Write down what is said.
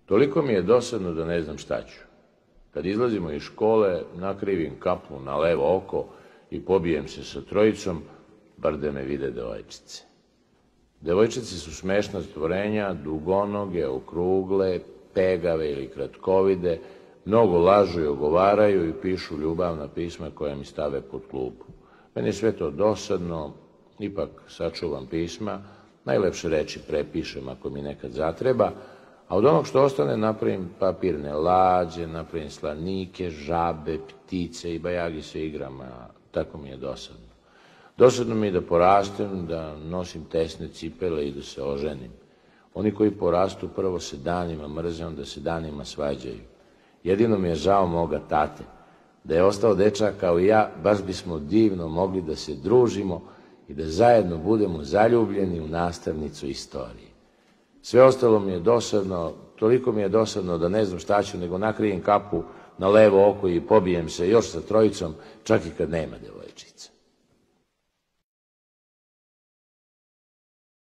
Toliko mi je dosadno da ne znam šta ću. Kad izlazimo iz škole, nakrivim kapnu na levo oko i pobijem se sa trojicom, bar da me vide devojčice. Devojčice su smešna stvorenja, dugonoge, okrugle, pegave ili kratkovide, mnogo lažu i ogovaraju i pišu ljubavna pisma koja mi stave pod klupu. Meni je sve to dosadno, ipak sačuvam pisma, najlepše reči prepišem ako mi nekad zatreba, a od onog što ostane napravim papirne lađe, napravim slanike, žabe, ptice i bajagi se igram, a tako mi je dosadno. Dosadno mi je da porastem, da nosim tesne cipele i da se oženim. Oni koji porastu prvo se danima mrze, onda se danima svađaju. Jedino mi je žao moga tate. Da je ostao dečak kao i ja, baš bismo divno mogli da se družimo i da zajedno budemo zaljubljeni u nastavnicu istorije. Sve ostalo mi je dosadno, toliko mi je dosadno da ne znam šta ću, nego nakrijem kapu na levo oko i pobijem se još sa trojicom, čak i kad nema devojčica.